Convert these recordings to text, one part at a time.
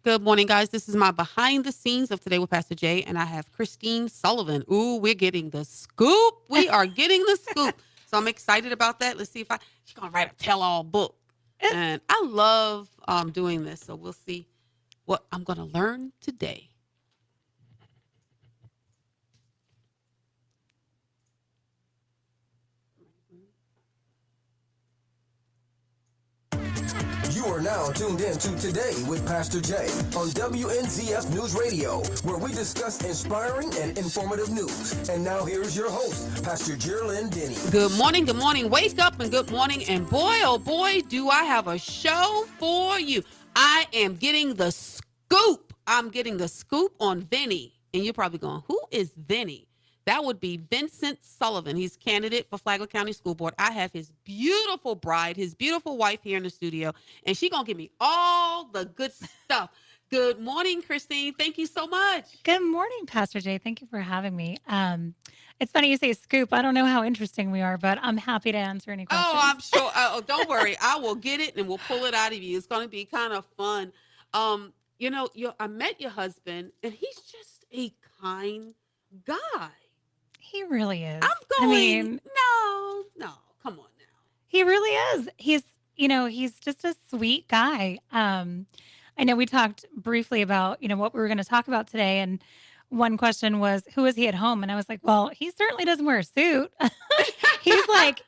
Good morning, guys. This is my behind the scenes of Today with Pastor Jay, and I have Christine Sullivan. Ooh, we're getting the scoop. We are getting the scoop. So I'm excited about that. Let's see if she's gonna write a tell-all book. And I love doing this. So we'll see what I'm gonna learn today. You are now tuned in to Today with Pastor Jay on WNZF News Radio, where we discuss inspiring and informative news. And now here's your host, Pastor Jerlyn Denny. Good morning, good morning. Wake up and good morning. And boy, oh boy, do I have a show for you. I am getting the scoop. I'm getting the scoop on Vinny. And you're probably going, who is Vinny? That would be Vincent Sullivan. He's candidate for Flagler County School Board. I have his beautiful bride, his beautiful wife here in the studio, and she's going to give me all the good stuff. Good morning, Christine. Thank you so much. Good morning, Pastor Jay. Thank you for having me. It's funny you say scoop. I don't know how interesting we are, but I'm happy to answer any questions. Oh, I'm sure. Don't worry. I will get it and we'll pull it out of you. It's going to be kind of fun. I met your husband, and he's just a kind guy. He really is. I'm going, no, come on now. He really is. He's just a sweet guy. I know we talked briefly about, what we were going to talk about today. And one question was, who is he at home? And I was like, well, he certainly doesn't wear a suit.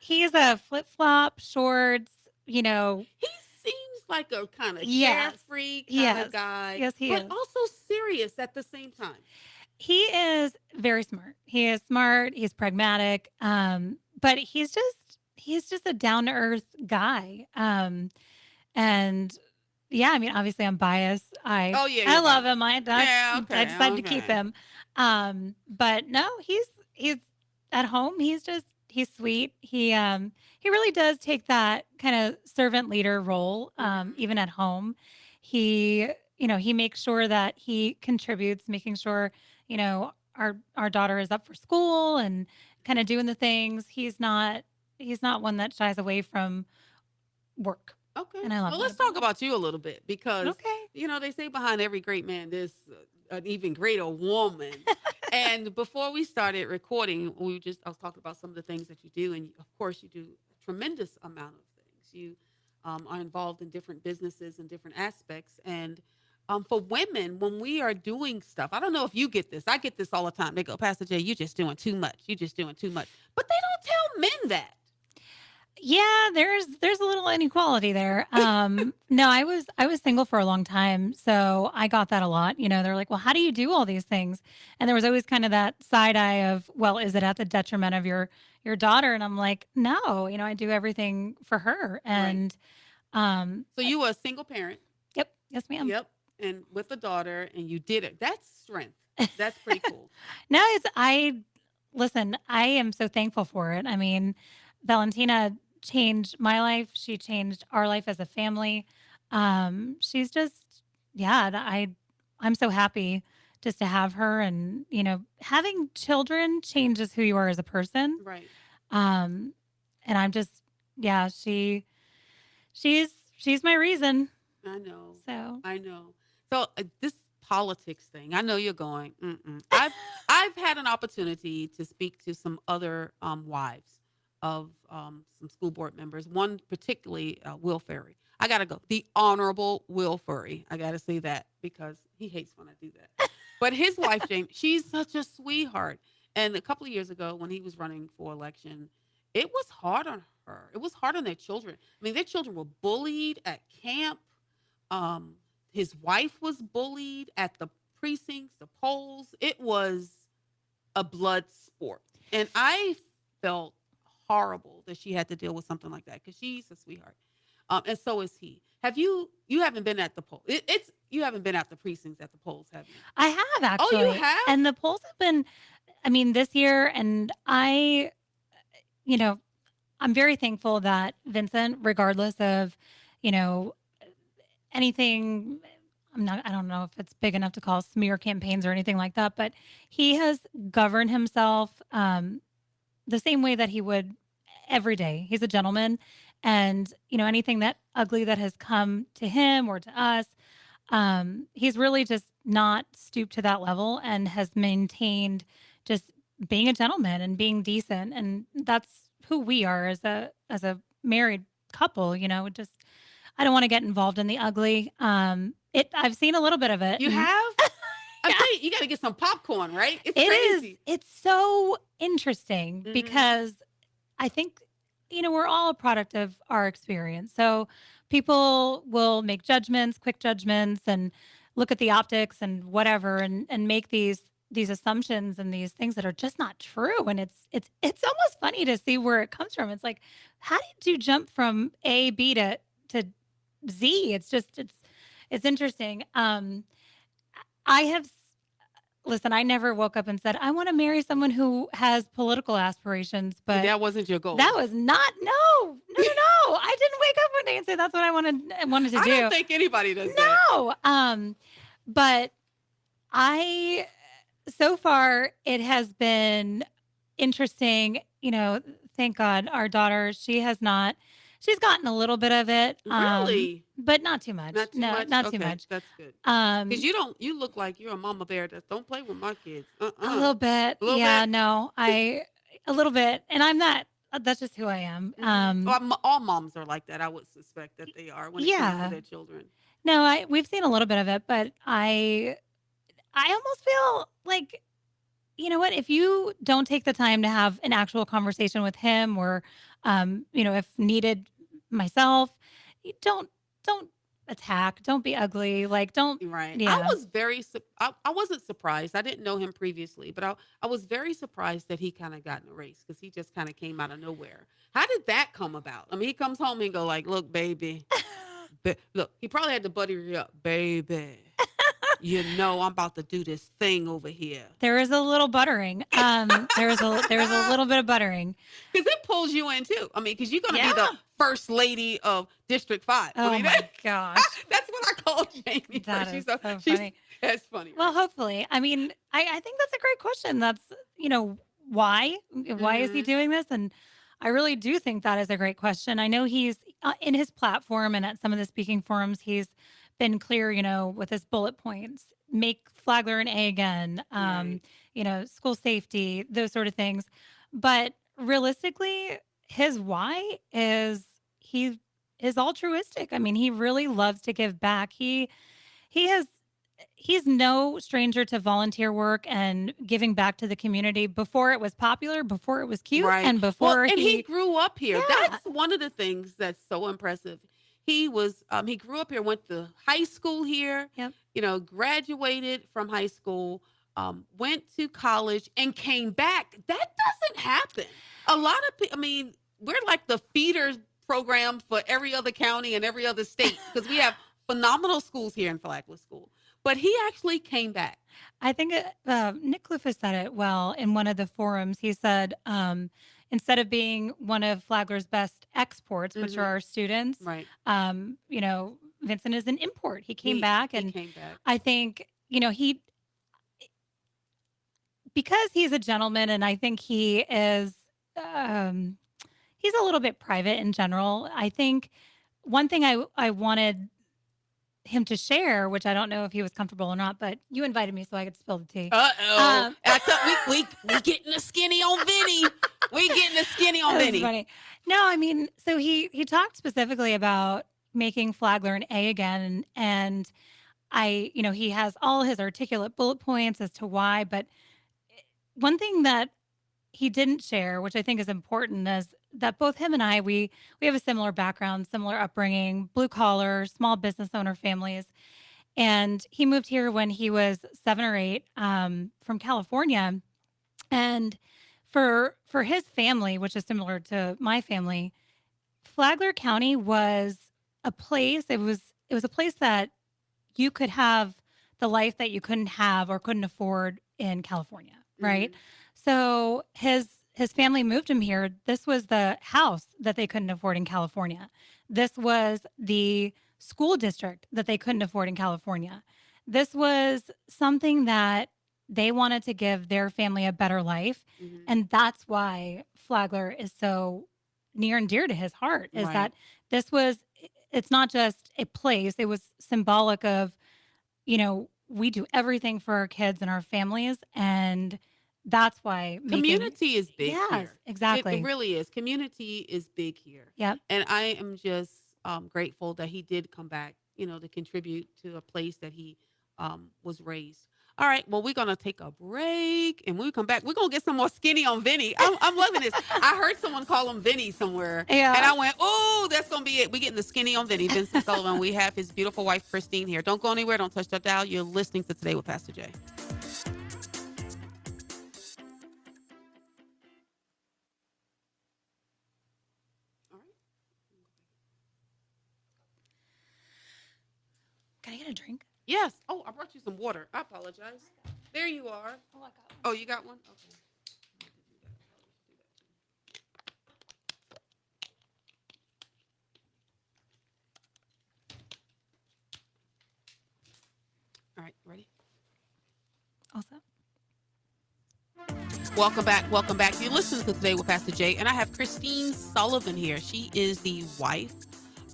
He's a flip-flop, shorts, He seems like a kind of carefree kind of guy. Yes, he is. But also serious at the same time. He is very smart. He is smart. He's pragmatic. But he's just a down to earth guy. And yeah, I mean, obviously I'm biased. I love him. I decided to keep him. But no, he's at home. He's sweet. He really does take that kind of servant leader role. Even at home, he makes sure that he contributes, making sure, our daughter is up for school and kind of doing the things. He's not one that shies away from work. Okay. And I love Well, let's talk about you a little bit because, they say behind every great man, there's an even greater woman. And before we started recording, I was talking about some of the things that you do. And of course you do a tremendous amount of things. You are involved in different businesses and different aspects. And for women, when we are doing stuff, I don't know if you get this. I get this all the time. They go, Pastor Jay, you're just doing too much. You're just doing too much. But they don't tell men that. Yeah, there's a little inequality there. No, I was single for a long time, so I got that a lot. They're like, well, how do you do all these things? And there was always kind of that side eye of, well, is it at the detriment of your daughter? And I'm like, no, I do everything for her. And so you were a single parent. Yep. Yes, ma'am. Yep. And with a daughter, and you did it. That's strength. That's pretty cool. No, listen, I am so thankful for it. I mean, Valentina changed my life. She changed our life as a family. She's just, I'm so happy just to have her, and, having children changes who you are as a person. Right. And I'm just, she's my reason. I know. So So this politics thing, I know you're going, I've had an opportunity to speak to some other wives of some school board members, one particularly Will Furry. I got to go. The Honorable Will Furry. I got to say that because he hates when I do that. But his wife, James, she's such a sweetheart. And a couple of years ago when he was running for election, it was hard on her. It was hard on their children. I mean, their children were bullied at camp. His wife was bullied at the precincts, the polls. It was a blood sport. And I felt horrible that she had to deal with something like that because she's a sweetheart. And so is he. You haven't been at the poll. You haven't been at the precincts at the polls, have you? I have, actually. Oh, you have? And the polls have been, this year, and I'm very thankful that Vincent, regardless of, anything, I don't know if it's big enough to call smear campaigns or anything like that, but he has governed himself the same way that he would every day. He's a gentleman, and anything that ugly that has come to him or to us, He's really just not stooped to that level and has maintained just being a gentleman and being decent, and that's who we are as a married couple. Just I don't want to get involved in the ugly. It I've seen a little bit of it, You and have? I'm yeah, telling you, you got to get some popcorn, right? It's it is. crazy. It's so interesting Hmm. because I think, we're all a product of our experience. So people will make judgments, quick judgments, and look at the optics and whatever, and make these assumptions and these things that are just not true. And it's almost funny to see where it comes from. It's like, how did you jump from A, B to Z? It's interesting. I have Listen, I never woke up and said, I want to marry someone who has political aspirations, but That wasn't your that goal. was not, no, no, no, no. I didn't wake up one day and say that's what I wanted to I don't do. think anybody does that. No. But I so far it has been interesting. Thank God our daughter, she's gotten a little bit of it. Really? But not too much. Not too No, much? not too Okay, much. that's good. Because Um, you look like you're a mama bear that don't play with my kids. a Uh-uh. little bit. A little Yeah, bit? no, a little bit. And I'm not, that's just who I am. Hmm. Well, all moms are like that. I would suspect that they are when it comes to Yeah. their children. No, we've seen a little bit of it, but I almost feel like, you know what, if you don't take the time to have an actual conversation with him, or if needed, myself, you don't attack, don't be ugly, like, don't. Right. I Yeah. was I wasn't surprised. I didn't know him previously, but I was very surprised that he kind of got in a race because he just kind of came out of nowhere. How did that come about? I mean, he comes home and go like, "Look, baby, look." He probably had to buddy her up, baby. I'm about to do this thing over here. There is a little buttering. There is a little bit of buttering. Because it pulls you in too. I mean, because you're going to Yeah. be the first lady of District 5. I Oh mean, my gosh. that's what I call Jamie. That First. is so She's funny. that's funny, Well, right? hopefully. I mean, I think that's a great question. That's, why? Why is he Hmm. doing this? And I really do think that is a great question. I know he's in his platform and at some of the speaking forums, he's been clear, with his bullet points: make Flagler an A again, Right. school safety, those sort of things. But realistically, his why is he is altruistic. I mean, he really loves to give back. He has he's no stranger to volunteer work and giving back to the community before it was popular, before it was cute, Right. and Well, before and he he. grew up here. Yeah. That's one of the things that's so impressive. He grew up here, went to high school here, Yep. graduated from high school, went to college and came back. That doesn't happen. A lot of people, I mean, we're like the feeder program for every other county and every other state because we have phenomenal schools here in Flagler School. But he actually came back. I think Nick Clifford said it well in one of the forums. He said, instead of being one of Flagler's best exports, which are Hmm. our students, Right. Vincent is an import. He came He back, he and came back. I think, because he's a gentleman, and I think um, he's a little bit private in general. I think one thing I wanted him to share, which I don't know if he was comfortable or not, but you invited me so I could spill the tea. Uh-oh. Um, I thought we getting the skinny on Vinny. We getting the skinny on that was Vinny. funny. No, I mean, so he talked specifically about making Flagler an A again, and he has all his articulate bullet points as to why. But one thing that he didn't share, which I think is important, is that both him and we have a similar background, similar upbringing, blue collar, small business owner families. And he moved here when he was 7 or 8, from California. And for his family, which is similar to my family, Flagler County was a place. It was a place that you could have the life that you couldn't have or couldn't afford in California, right? Hmm. So his family moved him here. This was the house that they couldn't afford in California. This was the school district that they couldn't afford in California. This was something that they wanted to give their family a better life, Hmm. and that's why Flagler is so near and dear to his heart, is Right. that this was it's not just a place, it was symbolic of we do everything for our kids and our families, and that's why making Community is big yes, here. It exactly. really is. Community is big here. Yep. And I am just grateful that he did come back, to contribute to a place that he was raised. All right. Well, we're going to take a break. And when we come back, we're going to get some more skinny on Vinny. I'm loving this. I heard someone call him Vinny somewhere. And Yeah. I went, oh, that's going to be it. We're getting the skinny on Vinny. Vincent Sullivan. We have his beautiful wife, Christine, here. Don't go anywhere. Don't touch that dial. You're listening to Today with Pastor Jay. All right. Can I get a drink? Yes. Oh, I brought you some water. I apologize. There you are. Oh, I got one. Oh, you got one? Okay. All right, ready? Also. Welcome back. Welcome back. You're listening to Today with Pastor Jay, and I have Christine Sullivan here. She is the wife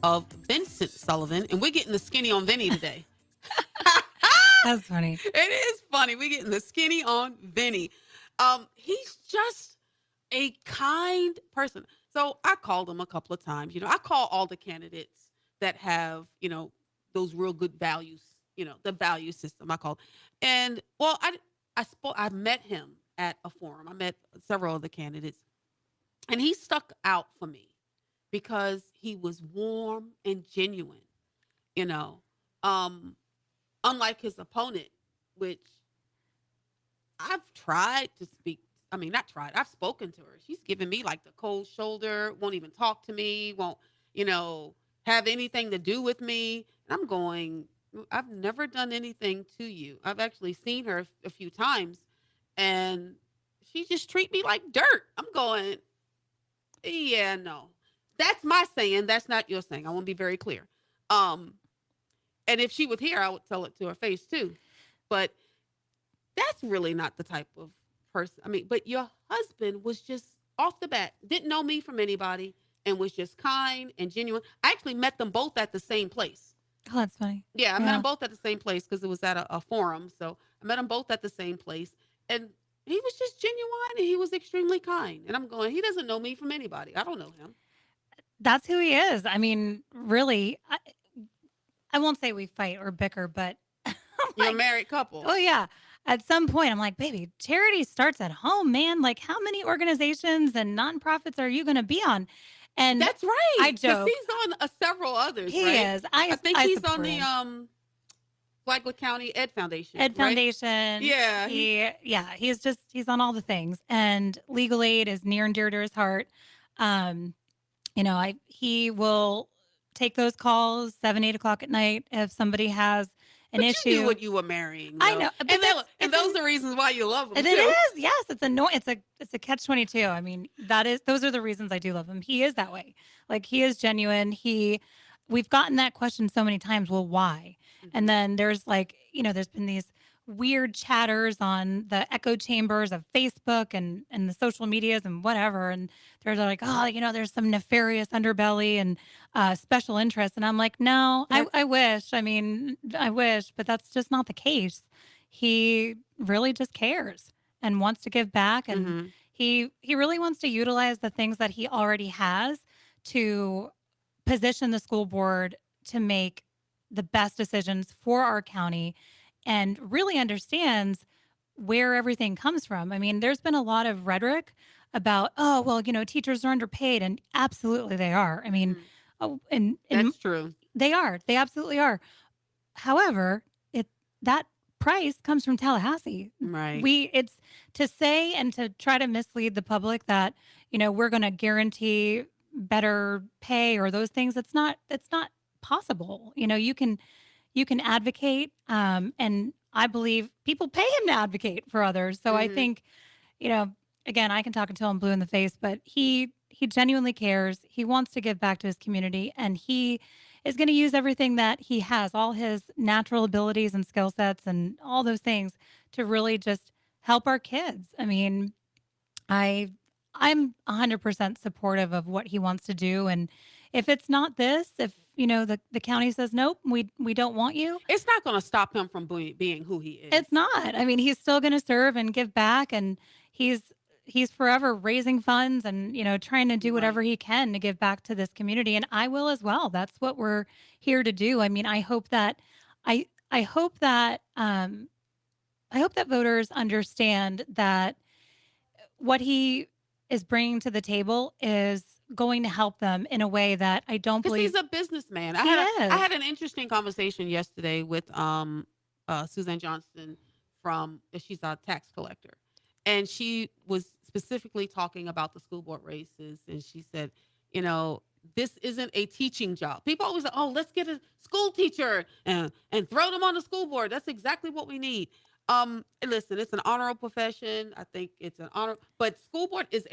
of Vincent Sullivan, and we're getting the skinny on Vinny today. That's funny. It is funny. We're getting the skinny on Vinny. He's just a kind person. So I called him a couple of times. I call all the candidates that have, those real good values, the value system I call. And well, I met him at a forum. I met several of the candidates, and he stuck out for me because he was warm and genuine, you know. Um, Unlike his opponent, which I've tried to speak. I mean, not tried. I've spoken to her. She's given me like the cold shoulder, won't even talk to me, won't, you know, have anything to do with me. And I'm going, I've never done anything to you. I've actually seen her a few times and she just treat me like dirt. I'm going, yeah, no. That's my saying. That's not your saying. I want to be very clear. Um, and if she was here, I would tell it to her face too. But that's really not the type of person. I mean, but your husband was just off the bat, didn't know me from anybody, and was just kind and genuine. I actually met them both at the same place. Oh, that's funny. Yeah, I met Yeah. them both at the same place because it was at a forum. So I met them both at the same place. And he was just genuine and he was extremely kind. And I'm going, he doesn't know me from anybody. I don't know him. That's who he is. I mean, really, I won't say we fight or bicker, but I'm You're a like, married couple. oh yeah. At some point, I'm like, baby, charity starts at home, man. Like, how many organizations and nonprofits are you going to be on? And That's right. I Because joke, he's on several others, he right? is. I think I he's on support the him. Blackwood County Ed Foundation, Ed right? Foundation. Yeah. He's on all the things. And legal aid is near and dear to his heart. Um, he will take those calls 7, 8 o'clock at night if somebody has an But you knew issue. what you were marrying, I though. know, but And, it's those are reasons why you love him, it too. is, yes, it's it's a catch-22. I mean, those are the reasons I do love him. He is that way. Like, he is genuine. We've gotten that question so many times, well, why? And Mhm. then there's like, there's been these weird chatters on the echo chambers of Facebook and the social medias and whatever. And they're like, oh, there's some nefarious underbelly and special interest. And I'm like, no, That I wish. I mean, I wish, but that's just not the case. He really just cares and wants to give back. And Mhm. he really wants to utilize the things that he already has to position the school board to make the best decisions for our county and really understands where everything comes from. I mean, there's been a lot of rhetoric about, oh, well, teachers are underpaid, and absolutely they are. I mean, Mhm. and That's true. they are. They absolutely are. However, that price comes from Tallahassee. Right. It's to say and to try to mislead the public that, we're going to guarantee better pay or those things. It's not possible. You can advocate, and I believe people pay him to advocate for others. So I Mhm. think, you know, again, I can talk until I'm blue in the face, but he genuinely cares. He wants to give back to his community, and he is going to use everything that he has, all his natural abilities and skill sets and all those things to really just help our kids. I mean, I I'm 100% supportive of what he wants to do, and if it's not this, if the county says nope, we don't want you, It's not going to stop him from being who he is. it's not. I mean, he's still going to serve and give back, and he's he's forever raising funds and trying to do whatever Right. he can to give back to this community, and I will as well. That's what we're here to do. I mean, I hope that I hope that voters understand that what he is bringing to the table is going to help them in a way that I don't Because he's believe a businessman. he I is. had an interesting conversation yesterday with Suzanne Johnston from she's a tax collector, and she was specifically talking about the school board races, and she said, you know, this isn't a teaching job. People always say, oh, let's get a school teacher and throw them on the school board. That's exactly what we need. Listen, it's an honorable profession. I think it's an honor, but school board is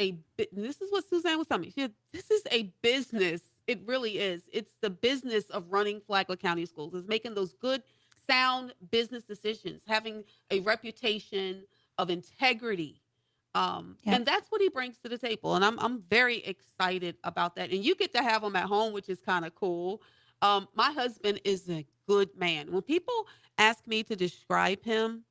this is what Suzanne was telling me. She said, this is a business. It really is. It's the business of running Flagler County schools. It's making those good, sound business decisions, having a reputation of integrity. Yep. And that's what he brings to the table. And I'm very excited about that. And you get to have him at home, which is kind of cool. My husband is a good man. When people ask me to describe him,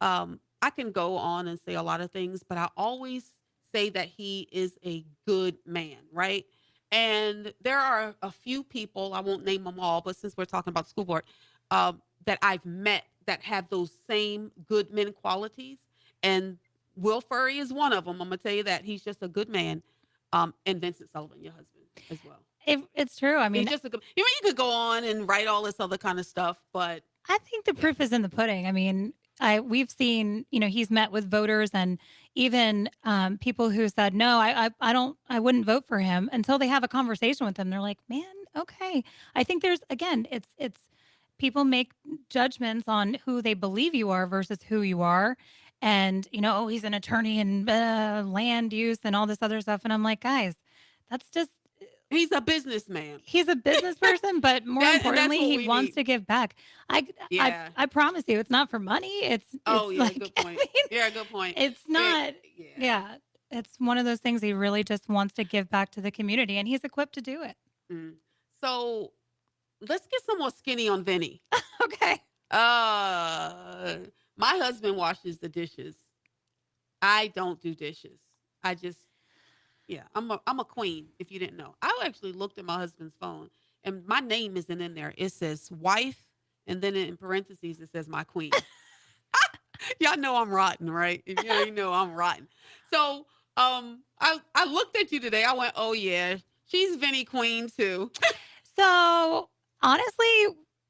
I can go on and say a lot of things, but I always say that he is a good man, right? And there are a few people, I won't name them all, but since we're talking about the school board, that I've met that have those same good men qualities. And Will Furry is one of them. I'm going to tell you that. He's just a good man. And Vincent Sullivan, your husband, as well. It's true. I He's mean, just a good, you could go on and write all this other kind of stuff, but I think the yeah. proof is in the pudding. I mean, we've seen, he's met with voters and even people who said, no, I don't, I wouldn't vote for him until they have a conversation with him. They're like, man, okay. I think there's, again, it's people make judgments on who they believe you are versus who you are. And, oh, he's an attorney and land use and all this other stuff. And I'm like, guys, that's just, He's a businessman. he's a business person, but more And that's importantly, what he we wants need. to give back. I, Yeah. I promise you, it's not for money. Oh, It's yeah, like, good I point. mean, Yeah, good point. it's not. Yeah. Yeah, it's one of those things he really just wants to give back to the community, and he's equipped to do it. Mm. So let's get some more skinny on Vinny. Okay. My husband washes the dishes. I don't do dishes. I just, yeah, I'm a queen, if you didn't know. I actually looked at my husband's phone and my name isn't in there. It says wife, and then in parentheses it says my queen. Y'all know I'm rotten, right? If you already know I'm rotten. So I looked at you today. I went, oh yeah, she's Vinny Queen too. So honestly,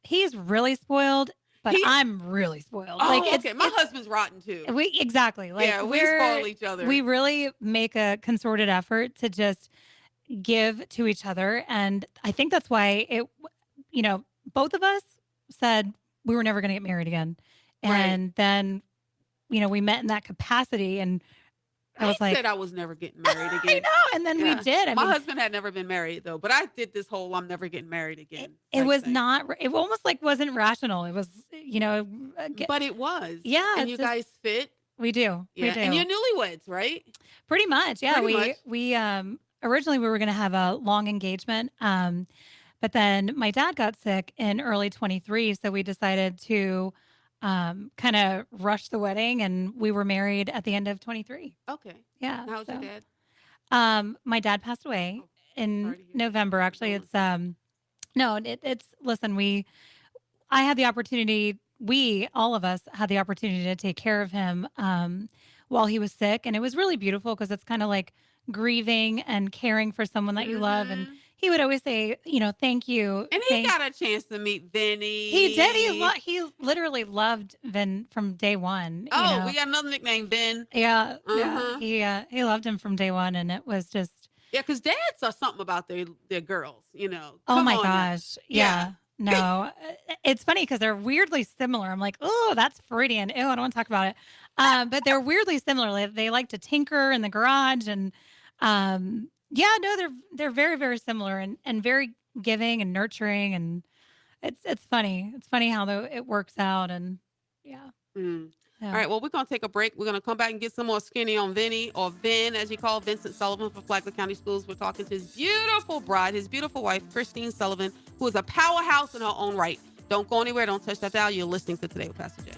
he's really spoiled, but He I'm really spoiled. Oh, Like okay. My husband's rotten too. we exactly like Yeah, we spoil each other. we really make a concerted effort to just give to each other, and I think that's why both of us said we were never going to get married again, Right. and then we met in that capacity, and I was like, said I was never getting married I again. know, and then we Yeah. did. I My mean, husband had never been married though, but I did this whole I'm never getting married again. it type was thing. not. It almost like wasn't rational. It was, But it was. yeah. And It's you just, guys fit. we do. Yeah. We do. And you're newlyweds, right? Pretty much, yeah. Pretty much. We originally we were going to have a long engagement, but then my dad got sick in early 23, so we decided to kind of rush the wedding, and we were married at the end of 23. Okay. Yeah. How's your So, dad? my dad passed away Oh, in sorry to hear that. November. Actually, it's Condolences. no, it's listen. I had the opportunity. We all of us had the opportunity to take care of him while he was sick, and it was really beautiful because it's kind of like grieving and caring for someone that you love. And Mhm. he would always say, thank you, And he got a chance to meet Vinny. he did. He literally loved Vin from day one. Oh, we got another nickname, Vin. Yeah, Uh-huh. yeah. He loved him from day one, and it was just, Yeah, because dads are something about their girls, oh Come my on now. gosh, Yeah. yeah. No, it's funny because they're weirdly similar. I'm like, oh, that's Freudian. Ew, I don't want to talk about it. But they're weirdly similar. They like to tinker in the garage, and yeah, no, they're very very similar and very giving and nurturing, and it's funny. It's funny how it works out, and yeah. Mm. Yeah. All right, well, we're going to take a break. We're going to come back and get some more skinny on Vinny, or Vin, as you call Vincent Sullivan for Flagler County Schools. We're talking to his beautiful bride, his beautiful wife, Christine Sullivan, who is a powerhouse in her own right. Don't go anywhere. Don't touch that dial. You're listening to Today with Pastor Jay.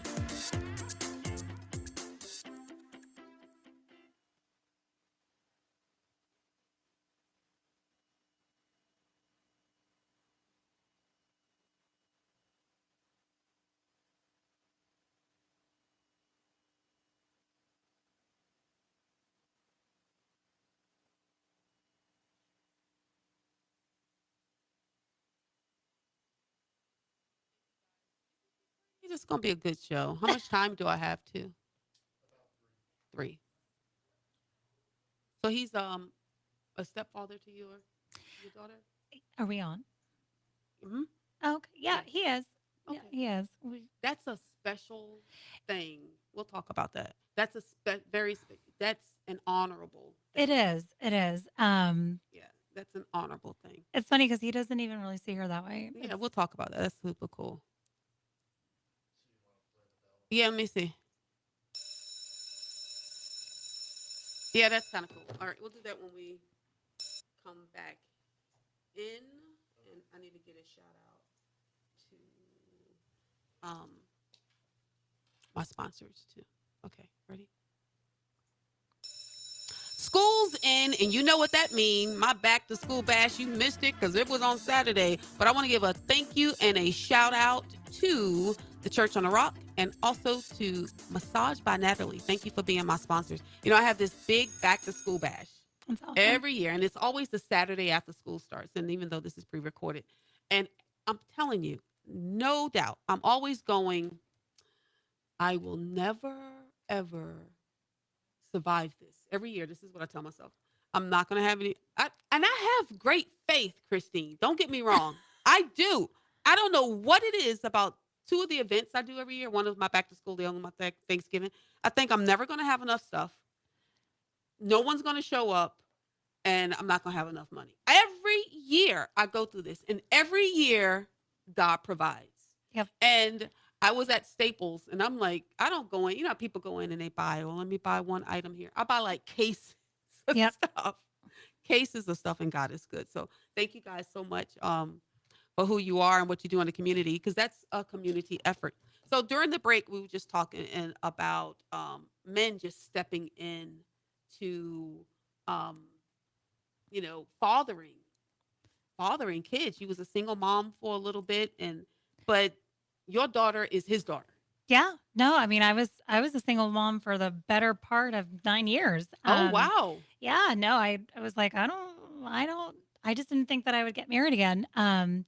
It's just going to be a good show. How much time do I have to? 3. So he's a stepfather to your daughter? Are we on? Mm-hmm. Oh, okay. Yeah, Yes. he is. Yeah, Okay. he is. That's a special thing. We'll talk about that. That's a that's an honorable thing. It is. It is. Yeah, that's an honorable thing. It's funny because he doesn't even really see her that way. Yeah, we'll talk about that. That's super cool. Yeah, let me see. Yeah, that's kind of cool. All right, we'll do that when we come back in. And I need to get a shout out to my sponsors too. Okay, ready? School's in, and you know what that means. My back to school bash, you missed it because it was on Saturday. But I want to give a thank you and a shout out to the Church on the Rock and also to Massage by Natalie. Thank you for being my sponsors. You know, I have this big back to school bash That's awesome. every year, and it's always the Saturday after school starts. And even though this is pre-recorded, and I'm telling you, no doubt, I'm always going, I will never, ever survive this. Every year, this is what I tell myself. I'm not going to have any. And I have great faith, Christine. Don't get me wrong. I do. I don't know what it is about 2 of the events I do every year. One is my back to school, the other one my Thanksgiving. I think I'm never going to have enough stuff. No one's going to show up, and I'm not going to have enough money. Every year I go through this, and every year God provides. Yep. And I was at Staples, and I'm like, I don't go in. You know how people go in and they buy, well, let me buy one item here. I buy like cases of Yep. stuff. Cases of stuff, and God is good. So thank you guys so much for who you are and what you do in the community, because that's a community effort. So during the break, we were just talking about men just stepping in to, fathering kids. She was a single mom for a little bit, but your daughter is his daughter. Yeah. No, I mean, I was a single mom for the better part of 9 years. Oh, wow. Yeah, no, I was like, I just didn't think that I would get married again. And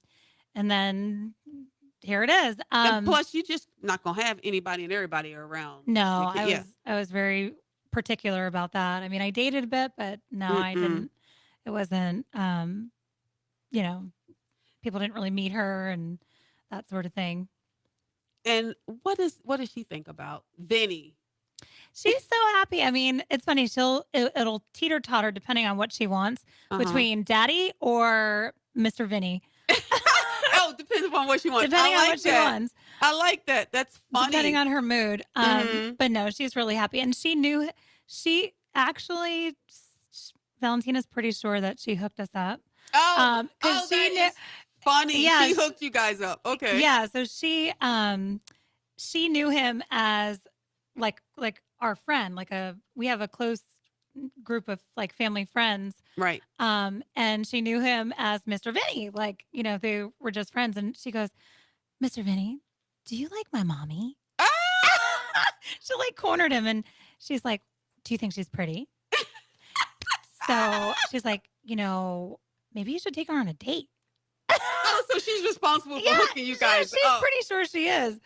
then here it is. And plus, you just not gonna have anybody and everybody around. No, Your kid. I was very particular about that. I mean, I dated a bit, but no, I Mm-mm. didn't. It wasn't. You know, people didn't really meet her and that sort of thing. And what does she think about Vinny? She's so happy. I mean, it's funny. It'll teeter totter depending on what she wants Uh-huh. between Daddy or Mr. Vinny. Oh, depends upon what she wants. Depending I on like what she that. wants. I like that. That's funny. Depending on her mood. Mhm. But no, she's really happy. And she actually, Valentina's pretty sure that she hooked us up. Oh, 'Cause she that knew- is funny. Yeah, She hooked you guys up. Okay. Yeah. So she knew him as like our friend, we have a close group of like family friends. Right. And she knew him as Mr. Vinny, they were just friends. And she goes, Mr. Vinny, do you like my mommy? Ah! She cornered him and she's like, do you think she's pretty? So she's like, maybe you should take her on a date. Oh, so she's responsible for hooking you guys she's up. pretty sure she is.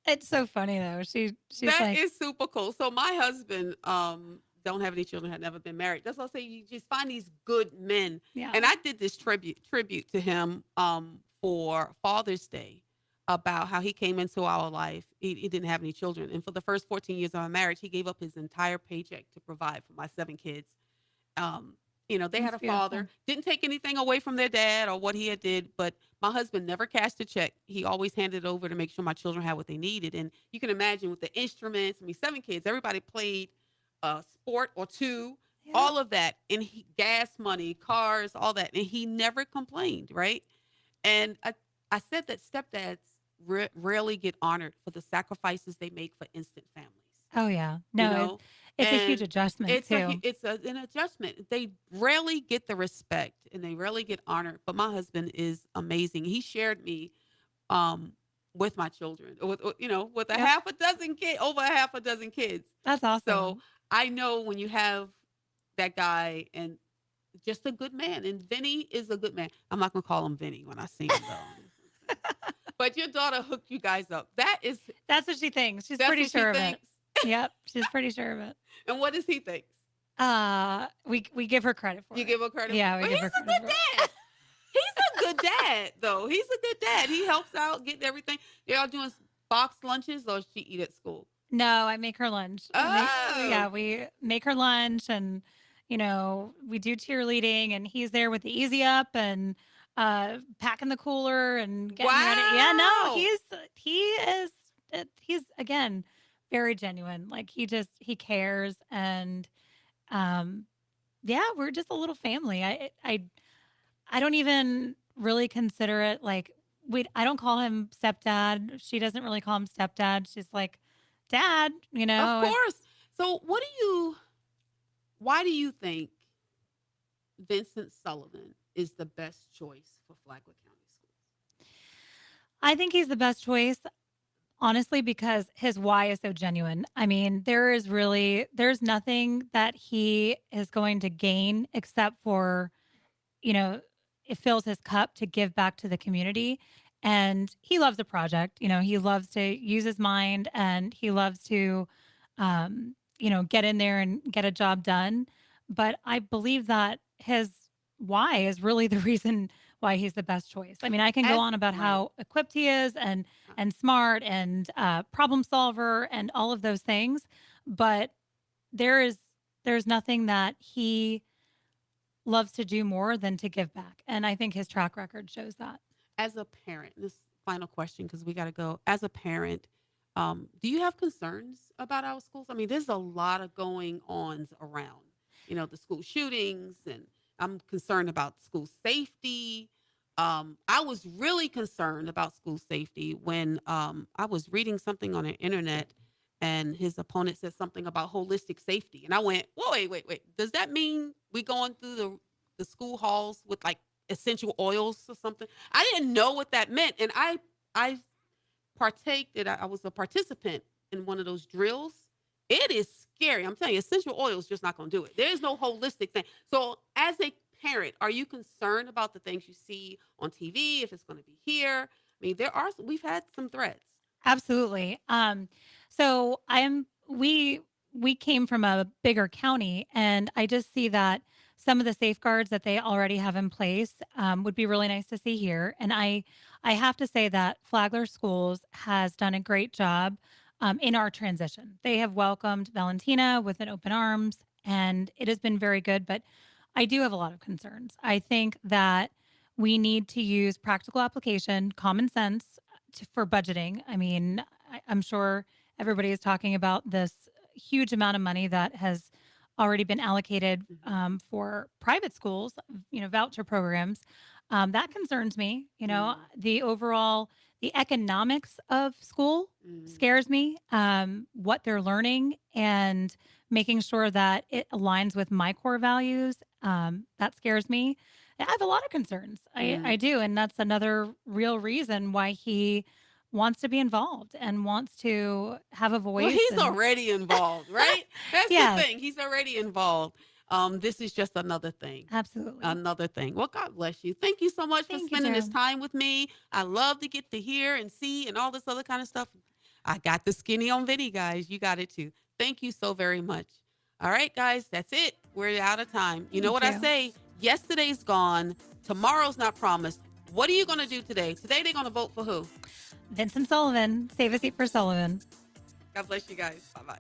It's so funny though. She's That like, is super cool. So my husband don't have any children, had never been married. That's why I say you just find these good men. yeah. And I did this tribute to him for Father's Day, about how he came into our life. He didn't have any children. And for the first 14 years of our marriage, he gave up his entire paycheck to provide for my 7 kids. They had That's a beautiful. father, didn't take anything away from their dad or what he had did, but my husband never cashed a check. He always handed it over to make sure my children had what they needed. And you can imagine with the instruments, I mean, 7 kids, everybody played a sport or two, Yeah. all of that, and gas money, cars, all that. And he never complained, right? And I said that stepdads rarely get honored for the sacrifices they make for instant families, Oh yeah. you No, know? it's a huge And adjustment too. an adjustment. They rarely get the respect and they rarely get honored. But my husband is amazing. He shared me um with my children, with a Yep. half a dozen kid, over a half a dozen kids. That's So awesome. I know when you have that guy and just a good man. And Vinny is a good man. I'm not gonna call him Vinny when I see him though. But your daughter hooked you guys up. That's what she thinks. She's That's pretty what she sure of it. thinks. Yep, she's pretty sure of it. And what does he think? We give her credit for You it. give her credit for Yeah, it. we But give he's her a credit for good it. dad. He's a good dad, though. He's a good dad. He helps out, getting everything. They're all doing box lunches, or she eat at school. No, I make her lunch. Oh, Yeah, we make her lunch and we do cheerleading and he's there with the easy up and packing the cooler and getting ready. Yeah, no, wow. he's again very genuine. Like he cares and um yeah, we're just a little family. I don't even really consider it like I don't call him stepdad. She doesn't really call him stepdad. She's like dad, Of it's course. So, why do you think Vincent Sullivan is the best choice for Flagler County Schools? I think he's the best choice honestly because his why is so genuine. I mean, there's nothing that he is going to gain except for you know, it fills his cup to give back to the community. And he loves the project. He loves to use his mind and he loves to, get in there and get a job done. But I believe that his why is really the reason why he's the best choice. I mean, I can go As on about right. how equipped he is and smart and problem solver and all of those things, but there is there's nothing that he loves to do more than to give back. And I think his track record shows that. As a parent, this final question because we got to go. As a parent, do you have concerns about our schools? I mean, there's a lot of going ons around. The school shootings, and I'm concerned about school safety. I was really concerned about school safety when I was reading something on the internet, and his opponent said something about holistic safety, and I went, "Whoa, wait! Does that mean we going through the school halls with like essential oils or something?" I didn't know what that meant, and I I was a participant in one of those drills. It is scary. I'm telling you, essential oil is just not going to do it. There's no holistic thing. So, as a parent, are you concerned about the things you see on TV? If it's going to be here, I mean, we've had some threats. Absolutely. So we came from a bigger county, and I just see that some of the safeguards that they already have in place would be really nice to see here. And I have to say that Flagler Schools has done a great job in our transition. They have welcomed Valentina with an open arms, and it has been very good. But I do have a lot of concerns. I think that we need to use practical application, common sense for budgeting. I mean, I'm sure everybody is talking about this huge amount of money that has already been allocated Mhm. for private schools, voucher programs. That concerns me. Mm, The economics of school mm. scares me. What they're learning and making sure that it aligns with my core values, that scares me. I have a lot of concerns. I Mm. do. And that's another real reason why he wants to be involved and wants to have a Well, voice. he's And already involved, right? That's the yes, thing. He's already involved. This is just another thing. absolutely. Another thing. Well, God bless you. Thank you so much for Thank you, spending this Joe. time with me. I love to get to hear and see and all this other kind of stuff. I got the skinny on Vinny, guys. You got it too. Thank you so very much. All right, guys, that's it. We're out of time. You know Thank what I you. say? Yesterday's gone. Tomorrow's not promised. What are you going to do today? Today, they're going to vote for who? Vincent Sullivan, save a seat for Sullivan. God bless you guys. Bye bye.